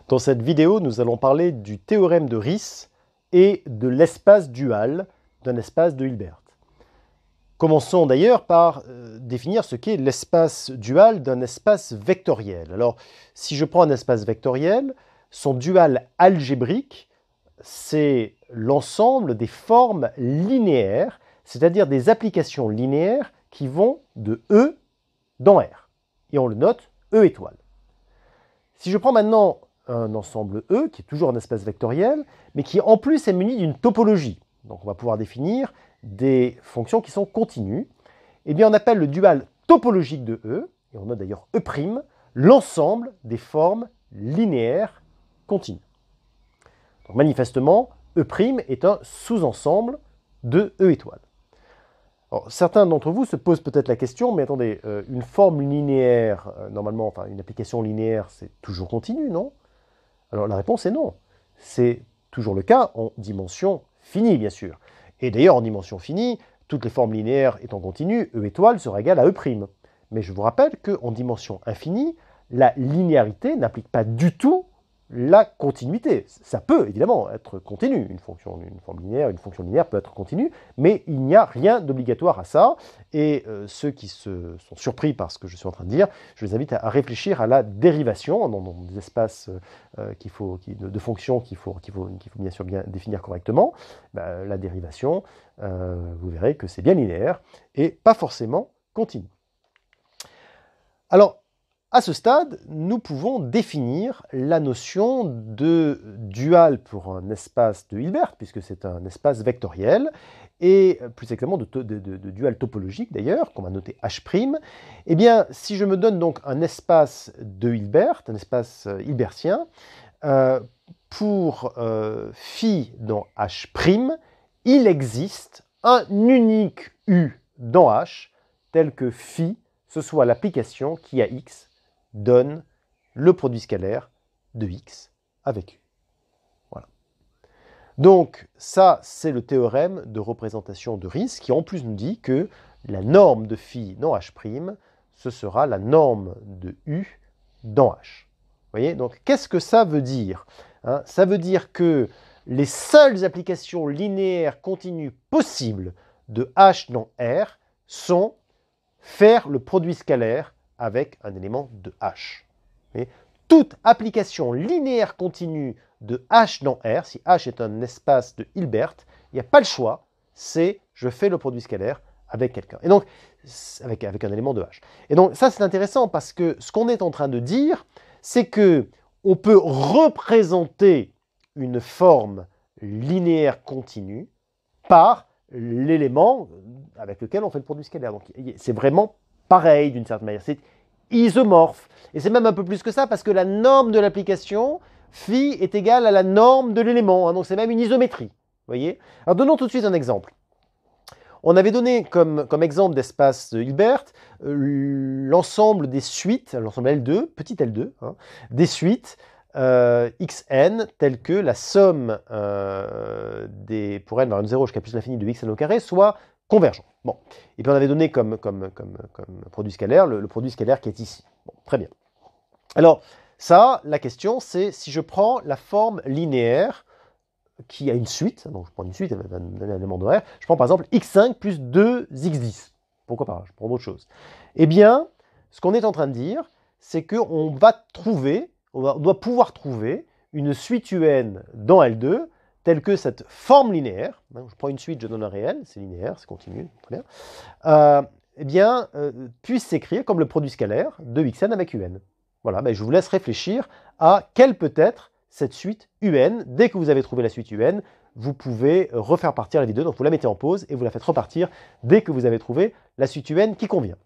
Dans cette vidéo, nous allons parler du théorème de Riesz et de l'espace dual d'un espace de Hilbert. Commençons d'ailleurs par définir ce qu'est l'espace dual d'un espace vectoriel. Alors, si je prends un espace vectoriel, son dual algébrique, c'est l'ensemble des formes linéaires, c'est-à-dire des applications linéaires qui vont de E dans R. Et on le note E étoile. Si je prends maintenant un ensemble E, qui est toujours un espace vectoriel, mais qui en plus est muni d'une topologie, donc on va pouvoir définir des fonctions qui sont continues, eh bien on appelle le dual topologique de E, et on note d'ailleurs E', l'ensemble des formes linéaires continues. Donc manifestement, E' est un sous-ensemble de E étoile. Alors, certains d'entre vous se posent peut-être la question, mais attendez, une forme linéaire, normalement, enfin une application linéaire, c'est toujours continu, non? Alors la réponse est non. C'est toujours le cas en dimension finie, bien sûr. Et d'ailleurs, en dimension finie, toutes les formes linéaires étant continues, E étoile sera égale à E'. Mais je vous rappelle qu'en dimension infinie, la linéarité n'implique pas du tout la continuité. Ça peut évidemment être continu, une fonction linéaire peut être continue, mais il n'y a rien d'obligatoire à ça. Et ceux qui se sont surpris par ce que je suis en train de dire, je les invite à réfléchir à la dérivation dans des espaces de fonctions qu'il faut bien sûr bien définir correctement. La dérivation, vous verrez que c'est bien linéaire et pas forcément continu. Alors, à ce stade, nous pouvons définir la notion de dual pour un espace de Hilbert, puisque c'est un espace vectoriel, et plus exactement de dual topologique d'ailleurs, qu'on va noter H'. Eh bien, si je me donne donc un espace de Hilbert, un espace hilbertien, pour phi dans H', il existe un unique U dans H, tel que phi, ce soit l'application qui à X donne le produit scalaire de X avec U. Voilà. Donc, ça, c'est le théorème de représentation de Riesz qui, en plus, nous dit que la norme de phi dans H', ce sera la norme de U dans H. Vous voyez? Donc, qu'est-ce que ça veut dire? Ça veut dire que les seules applications linéaires continues possibles de H dans R sont faire le produit scalaire avec un élément de H. Et toute application linéaire continue de H dans R, si H est un espace de Hilbert, il n'y a pas le choix, c'est je fais le produit scalaire avec quelqu'un. Et donc, avec un élément de H. Et donc, ça c'est intéressant parce que ce qu'on est en train de dire, c'est que on peut représenter une forme linéaire continue par l'élément avec lequel on fait le produit scalaire. Donc, c'est vraiment pareil d'une certaine manière, c'est isomorphe. Et c'est même un peu plus que ça, parce que la norme de l'application, phi, est égale à la norme de l'élément. Donc c'est même une isométrie. Vous voyez? Alors donnons tout de suite un exemple. On avait donné comme exemple d'espace Hilbert l'ensemble des suites, l'ensemble L2, petit L2, des suites xn telles que la somme pour n vers n0 jusqu'à plus l'infini de xn au carré soit convergent. Bon. Et puis on avait donné comme produit scalaire le produit scalaire qui est ici. Bon, très bien. Alors, ça, la question, c'est si je prends la forme linéaire qui a une suite, donc je prends une suite, elle va donner un élément de R, je prends par exemple x5 plus 2x10. Pourquoi pas? Je prends d'autres choses. Eh bien, ce qu'on est en train de dire, c'est qu'on doit pouvoir trouver une suite UN dans L2 telle que cette forme linéaire, je prends une suite, je donne un réel, c'est linéaire, c'est continu, très bien, puisse s'écrire comme le produit scalaire de xn avec un. Voilà, je vous laisse réfléchir à quelle peut être cette suite un. Dès que vous avez trouvé la suite un, vous pouvez refaire partir la vidéo, donc vous la mettez en pause et vous la faites repartir dès que vous avez trouvé la suite un qui convient.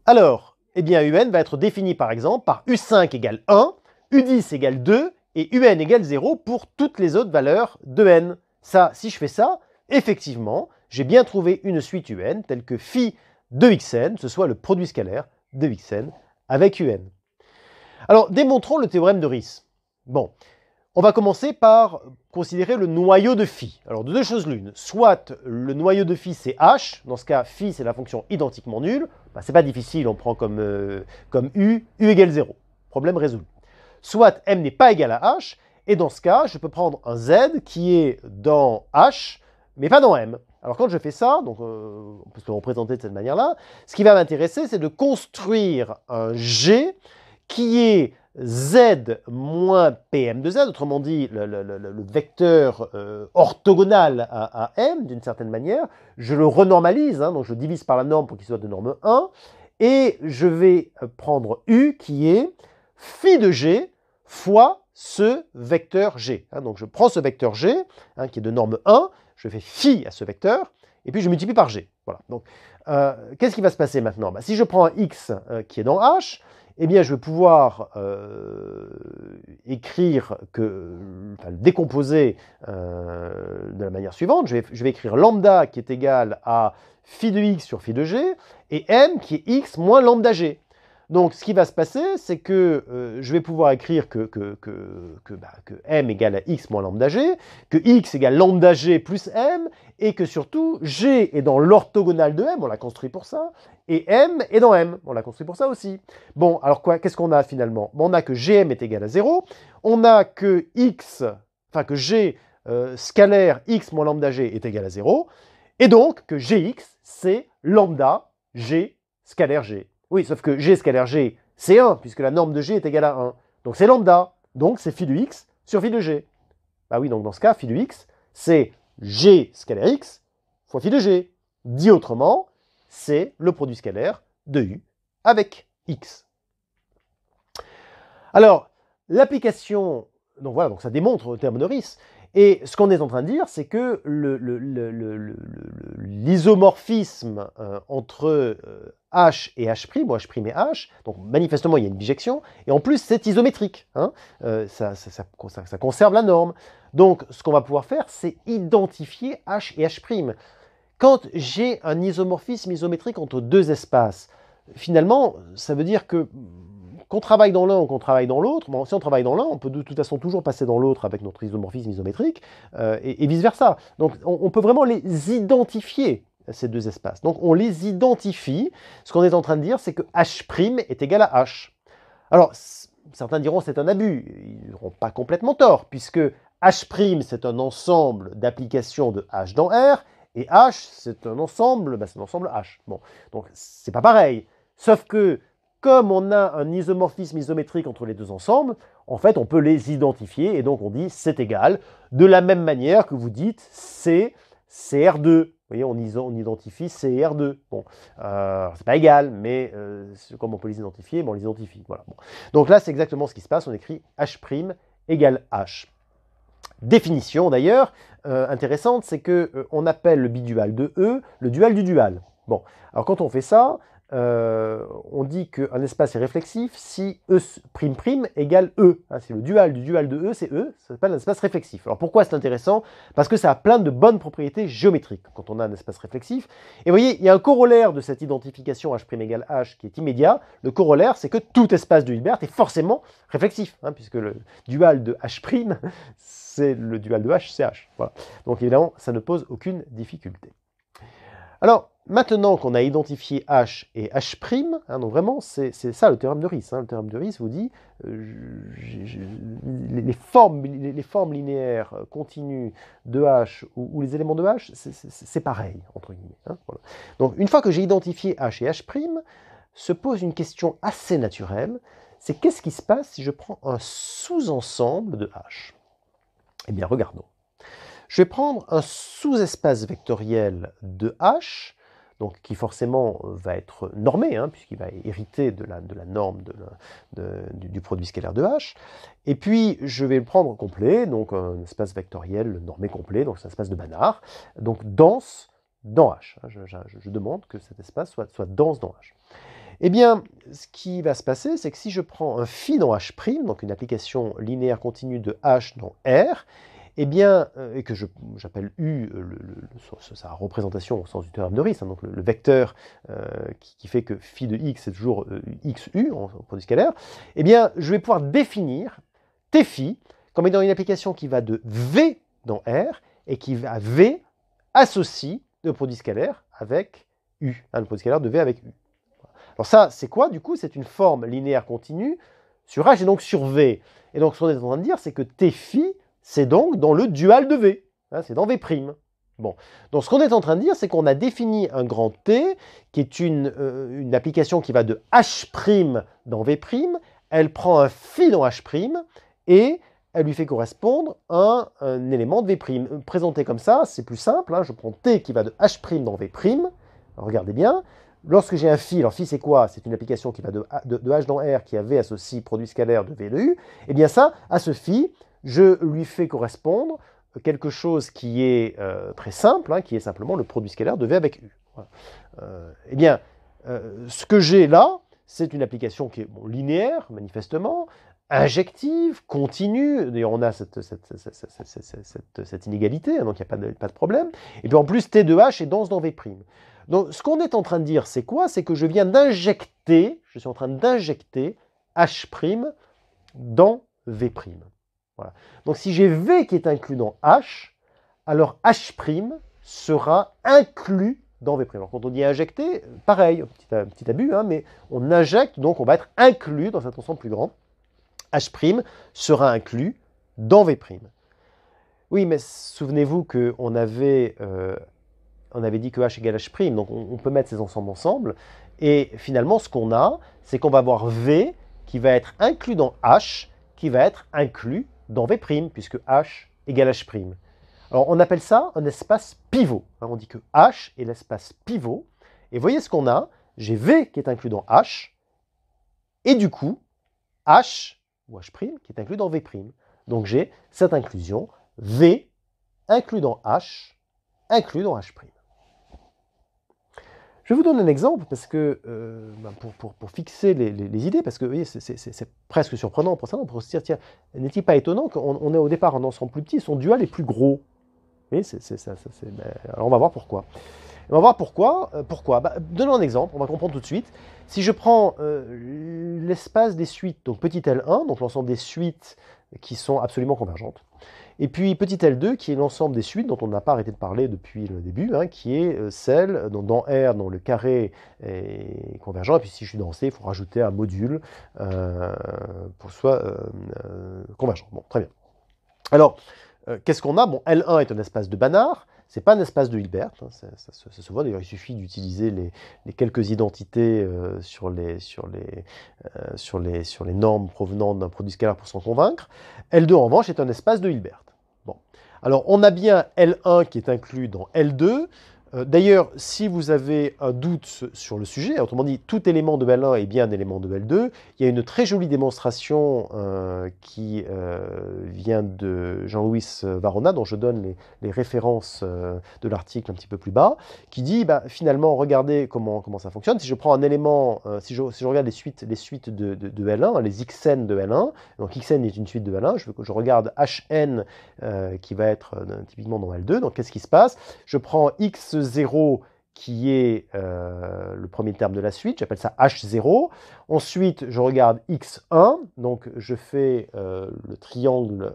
Alors, eh bien, un va être défini par exemple par U5 égale 1, U10 égale 2, et un égale 0 pour toutes les autres valeurs de n. Ça, si je fais ça, effectivement, j'ai bien trouvé une suite un telle que phi de xn, ce soit le produit scalaire de xn avec un. Alors, démontrons le théorème de Riesz. Bon, on va commencer par considérer le noyau de phi. Alors, de deux choses l'une, soit le noyau de phi c'est h, dans ce cas, phi c'est la fonction identiquement nulle, c'est pas difficile, on prend comme u égale 0. problème résolu. Soit m n'est pas égal à h, et dans ce cas, je peux prendre un z qui est dans h, mais pas dans m. Alors quand je fais ça, donc on peut se le représenter de cette manière-là, ce qui va m'intéresser, c'est de construire un g qui est z moins pm de z, autrement dit le vecteur orthogonal à m d'une certaine manière. Je le renormalise, hein, donc je divise par la norme pour qu'il soit de norme 1, et je vais prendre u qui est phi de g fois ce vecteur g. Hein, donc je prends ce vecteur g, hein, qui est de norme 1, je fais phi à ce vecteur, et puis je multiplie par g. Voilà. Donc, qu'est-ce qui va se passer maintenant? Si je prends un x qui est dans h, eh bien, je vais pouvoir écrire le décomposer de la manière suivante. Je vais écrire lambda qui est égal à phi de x sur phi de g, et m qui est x moins lambda g. Donc, ce qui va se passer, c'est que je vais pouvoir écrire que m égale à x moins lambda g, que x égale lambda g plus m, et que surtout, g est dans l'orthogonale de m, on l'a construit pour ça, et m est dans m, on l'a construit pour ça aussi. Bon, alors qu'est-ce qu'on a finalement? On a que gm est égal à 0, on a que que g scalaire x moins lambda g est égal à 0, et donc que gx, c'est lambda g scalaire g. Oui, sauf que g scalaire g, c'est 1, puisque la norme de g est égale à 1. Donc c'est lambda, donc c'est phi de x sur phi de g. Bah oui, donc dans ce cas, phi de x, c'est g scalaire x fois phi de g. Dit autrement, c'est le produit scalaire de u avec x. Alors, l'application, donc voilà, donc ça démontre le terme de Riesz. Et ce qu'on est en train de dire, c'est que l'isomorphisme entre h et h', ou h' et h, donc manifestement il y a une bijection, et en plus c'est isométrique, hein, ça conserve la norme. Donc ce qu'on va pouvoir faire, c'est identifier h et h'. Quand j'ai un isomorphisme isométrique entre deux espaces, finalement, ça veut dire que qu'on travaille dans l'un ou qu'on travaille dans l'autre, bon, si on travaille dans l'un, on peut de toute façon toujours passer dans l'autre avec notre isomorphisme isométrique, et vice-versa. Donc on peut vraiment les identifier, ces deux espaces. Donc on les identifie. Ce qu'on est en train de dire, c'est que h' est égal à h. Alors, certains diront c'est un abus. Ils n'auront pas complètement tort, puisque h' c'est un ensemble d'applications de h dans R, et h c'est un ensemble, c'est un ensemble h. Bon, donc c'est pas pareil. Sauf que comme on a un isomorphisme isométrique entre les deux ensembles, en fait, on peut les identifier, et donc on dit c'est égal, de la même manière que vous dites c'est CR2. Vous voyez, on identifie CR2. Bon, c'est pas égal, mais comme on peut les identifier, on les identifie. Voilà. Bon. Donc là, c'est exactement ce qui se passe, on écrit h' égale h. Définition d'ailleurs intéressante, c'est qu'on appelle le bidual de E le dual du dual. Bon, alors quand on fait ça, on dit qu'un espace est réflexif si E'' égale E. Hein, c'est le dual du dual de E, c'est E, ça s'appelle un espace réflexif. Alors pourquoi c'est intéressant? Parce que ça a plein de bonnes propriétés géométriques quand on a un espace réflexif. Et vous voyez, il y a un corollaire de cette identification h' égale h qui est immédiat. Le corollaire, c'est que tout espace de Hilbert est forcément réflexif, hein, puisque le dual de h', c'est le dual de h, c'est h. Voilà. Donc évidemment, ça ne pose aucune difficulté. Alors, maintenant qu'on a identifié h et h', hein, donc vraiment, c'est ça le théorème de Riesz. Hein. Le théorème de Riesz vous dit les formes linéaires continues de h ou les éléments de h, c'est pareil, entre guillemets. Hein, voilà. Donc, une fois que j'ai identifié h et h', se pose une question assez naturelle, c'est qu'est-ce qui se passe si je prends un sous-ensemble de h? Eh bien, regardons. Je vais prendre un sous-espace vectoriel de h, donc qui forcément va être normé, hein, puisqu'il va hériter de la norme du produit scalaire de h. Et puis, je vais le prendre complet, donc un espace vectoriel normé complet, donc c'est un espace de Banach, donc dense dans h. Je demande que cet espace soit dense dans h. Eh bien, ce qui va se passer, c'est que si je prends un phi dans h', donc une application linéaire continue de h dans R, eh bien, et que j'appelle U sa représentation au sens du théorème de Riesz, hein, donc le vecteur qui fait que phi de x est toujours xu en produit scalaire, eh bien, je vais pouvoir définir t phi comme étant une application qui va de V dans R et qui va V associe le produit scalaire avec U, hein, le produit scalaire de V avec U. Alors ça, c'est quoi du coup? C'est une forme linéaire continue sur H et donc sur V. Et donc ce qu'on est en train de dire, c'est que T phi, c'est donc dans le dual de V. Hein, c'est dans V'. Bon, donc ce qu'on est en train de dire, c'est qu'on a défini un grand T, qui est une application qui va de H' dans V', elle prend un phi dans H', et elle lui fait correspondre un élément de V'. Présenté comme ça, c'est plus simple, hein, je prends T qui va de H' dans V', alors, regardez bien, lorsque j'ai un phi, alors phi c'est quoi? C'est une application qui va de H dans R, qui a V associe produit scalaire de V de U, et bien ça, à ce phi, je lui fais correspondre quelque chose qui est très simple, hein, qui est simplement le produit scalaire de V avec U. Voilà. Eh bien, ce que j'ai là, c'est une application qui est linéaire, manifestement, injective, continue. D'ailleurs, on a cette inégalité, hein, donc il n'y a pas de problème. Et puis en plus, T de H est dense dans V'. Donc, ce qu'on est en train de dire, c'est quoi? C'est que je viens d'injecter, je suis en train d'injecter H' dans V'. Voilà. Donc si j'ai V qui est inclus dans H, alors H' sera inclus dans V'. Alors quand on dit injecter, pareil, un petit abus, hein, mais on injecte, donc on va être inclus dans cet ensemble plus grand. H' sera inclus dans V'. Oui, mais souvenez-vous qu'on avait, dit que H égale H', donc on peut mettre ces ensembles ensemble, et finalement ce qu'on a, c'est qu'on va avoir V qui va être inclus dans H, qui va être inclus dans V', puisque H égale H'. Alors, on appelle ça un espace pivot. On dit que H est l'espace pivot. Et voyez ce qu'on a. J'ai V qui est inclus dans H. Et du coup, H, ou H', qui est inclus dans V'. Donc, j'ai cette inclusion. V inclus dans H, inclus dans H'. Je vais vous donner un exemple parce que, pour fixer les idées, parce que vous voyez, c'est presque surprenant pour ça. On pourrait se dire, tiens, n'est-il pas étonnant qu'on ait au départ un ensemble plus petit, son dual est plus gros? Oui, alors on va voir pourquoi. Et on va voir pourquoi. Donnons un exemple, on va comprendre tout de suite. Si je prends l'espace des suites, donc petit L1, donc l'ensemble des suites qui sont absolument convergentes, et puis petit L2, qui est l'ensemble des suites dont on n'a pas arrêté de parler depuis le début, hein, qui est celle dans R, dont le carré est convergent, et puis si je suis dans C, il faut rajouter un module pour que ce soit convergent. Bon, très bien. Alors, qu'est-ce qu'on a? Bon, L1 est un espace de Banach, c'est pas un espace de Hilbert, hein, ça se voit, d'ailleurs il suffit d'utiliser les quelques identités sur les normes provenant d'un produit scalaire pour s'en convaincre. L2 en revanche est un espace de Hilbert. Bon. Alors on a bien L1 qui est inclus dans L2. D'ailleurs, si vous avez un doute sur le sujet, autrement dit, tout élément de L1 est bien un élément de L2, il y a une très jolie démonstration qui vient de Jean-Louis Varona, dont je donne les références de l'article un petit peu plus bas, qui dit, finalement, regardez comment ça fonctionne. Si je prends un élément, si je regarde les suites de L1, les xn de L1, donc xn est une suite de L1, je regarde hn qui va être typiquement dans L2, donc qu'est-ce qui se passe? Je prends x0 qui est le premier terme de la suite, j'appelle ça h0. Ensuite, je regarde x1, donc je fais le triangle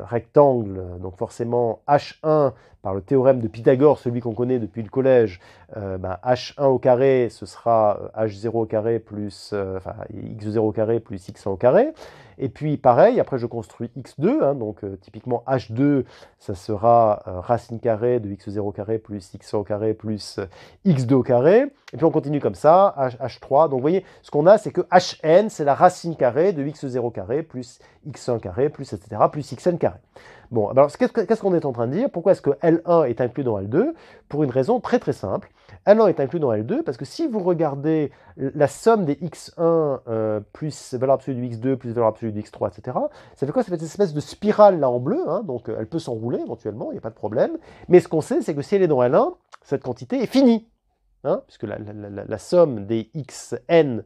rectangle, donc forcément h1 par le théorème de Pythagore, celui qu'on connaît depuis le collège, h1 au carré, ce sera h0 au carré plus, x0 au carré plus x1 au carré. Et puis pareil, après je construis x2, hein, donc typiquement h2, ça sera racine carrée de x0 au carré plus x1 au carré plus x2 au carré. Et puis on continue comme ça, h3. Donc vous voyez, ce qu'on a, c'est que hn, c'est la racine carrée de x0 carré plus x1 carré plus etc. plus xn carré. Bon, alors qu'est-ce qu'on est en train de dire? Pourquoi est-ce que L1 est inclus dans L2? Pour une raison très très simple. L1 est inclus dans L2 parce que si vous regardez la somme des x1 plus valeur absolue du x2 plus valeur absolue du x3, etc., ça fait quoi? Ça fait cette espèce de spirale là en bleu, hein, donc elle peut s'enrouler éventuellement, il n'y a pas de problème. Mais ce qu'on sait, c'est que si elle est dans L1, cette quantité est finie, hein, puisque la somme des xn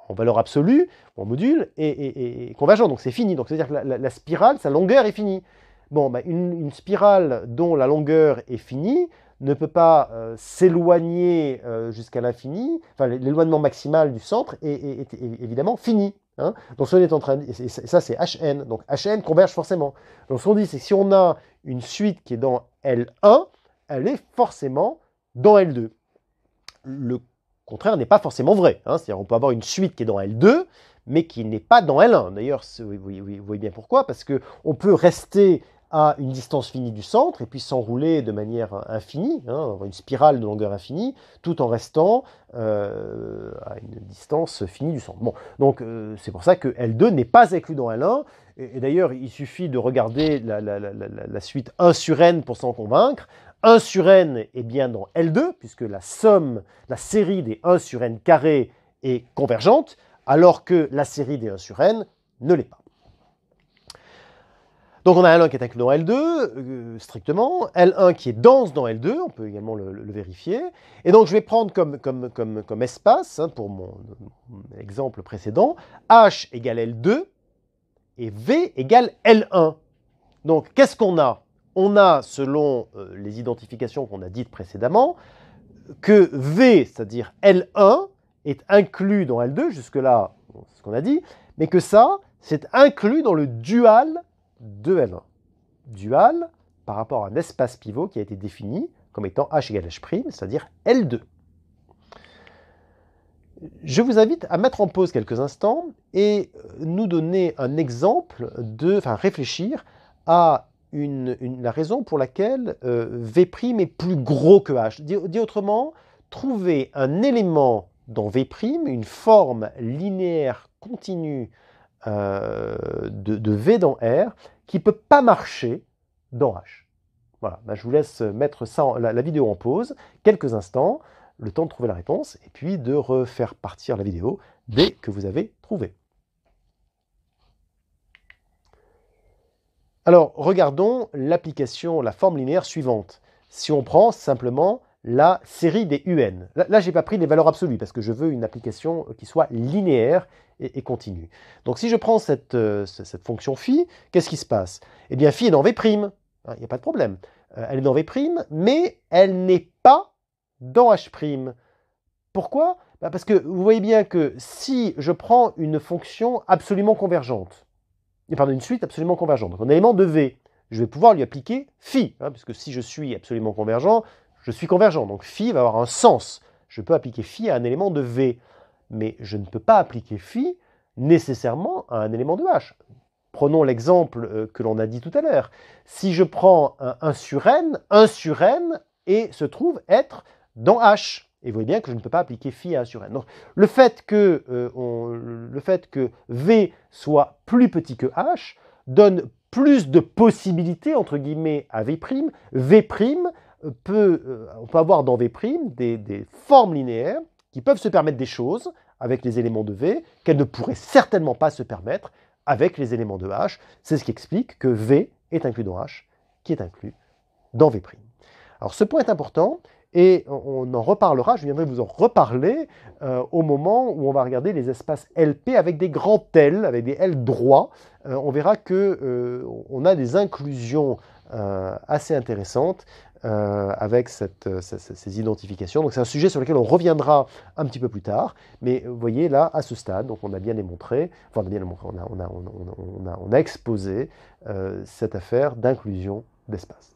en valeur absolue, en module, est convergente, donc c'est fini. Donc c'est-à-dire que la spirale, sa longueur est finie. Bon, une spirale dont la longueur est finie ne peut pas s'éloigner jusqu'à l'infini, enfin l'éloignement maximal du centre est évidemment fini. Hein. Donc ce qu'on est en train de dire, et ça c'est Hn, donc Hn converge forcément. Donc ce qu'on dit, c'est que si on a une suite qui est dans L1, elle est forcément dans L2. Le contraire n'est pas forcément vrai. Hein. C'est-à-dire qu'on peut avoir une suite qui est dans L2, mais qui n'est pas dans L1. D'ailleurs, vous voyez bien pourquoi, parce qu'on peut rester à une distance finie du centre et puis s'enrouler de manière infinie, hein, une spirale de longueur infinie, tout en restant à une distance finie du centre. Bon, donc c'est pour ça que L2 n'est pas inclus dans L1, et d'ailleurs il suffit de regarder la suite 1 sur n pour s'en convaincre. 1 sur n est bien dans L2, puisque la série des 1 sur n carré est convergente, alors que la série des 1 sur n ne l'est pas. Donc on a L1 qui est inclus dans L2, strictement, L1 qui est dense dans L2, on peut également le vérifier, et donc je vais prendre comme espace, hein, pour mon exemple précédent, H égale L2 et V égale L1. Donc qu'est-ce qu'on a? On a, selon les identifications qu'on a dites précédemment, que V, c'est-à-dire L1, est inclus dans L2, jusque-là, c'est ce qu'on a dit, mais que ça, c'est inclus dans le dual de L1. Dual par rapport à un espace pivot qui a été défini comme étant H égale H', c'est-à-dire L2. Je vous invite à mettre en pause quelques instants et nous donner un exemple réfléchir à la raison pour laquelle V' est plus gros que H. Dit autrement, trouver un élément dans V', une forme linéaire continue de V dans R, qui ne peut pas marcher dans H. Voilà, je vous laisse mettre la vidéo en pause quelques instants, le temps de trouver la réponse, et puis de refaire partir la vidéo dès que vous avez trouvé. Alors, regardons l'application, la forme linéaire suivante. Si on prend simplement la série des UN. Là je n'ai pas pris les valeurs absolues, parce que je veux une application qui soit linéaire et continue. Donc si je prends cette fonction phi, qu'est-ce qui se passe? Eh bien, phi est dans V', il n'y a pas de problème. Elle est dans V', mais elle n'est pas dans H'. Pourquoi? Parce que vous voyez bien que si je prends une fonction absolument convergente, pardon, une suite absolument convergente, donc un élément de V, je vais pouvoir lui appliquer phi, puisque si je suis absolument convergent, je suis convergent, donc phi va avoir un sens. Je peux appliquer phi à un élément de V, mais je ne peux pas appliquer phi nécessairement à un élément de H. Prenons l'exemple que l'on a dit tout à l'heure. Si je prends un 1 sur n se trouve être dans H. Et vous voyez bien que je ne peux pas appliquer phi à 1 sur n. Donc, le fait que V soit plus petit que H donne plus de possibilités, entre guillemets, à V'. V', on peut avoir dans V' des formes linéaires qui peuvent se permettre des choses avec les éléments de V qu'elles ne pourraient certainement pas se permettre avec les éléments de H. C'est ce qui explique que V est inclus dans H, qui est inclus dans V'. Alors ce point est important et on en reparlera, je viendrai vous en reparler au moment où on va regarder les espaces LP avec des grands L, avec des L droits. On verra qu'on a des inclusions assez intéressantes avec ces identifications. Donc c'est un sujet sur lequel on reviendra un petit peu plus tard, mais vous voyez là, à ce stade, donc on a bien démontré, enfin on a exposé cette affaire d'inclusion d'espace.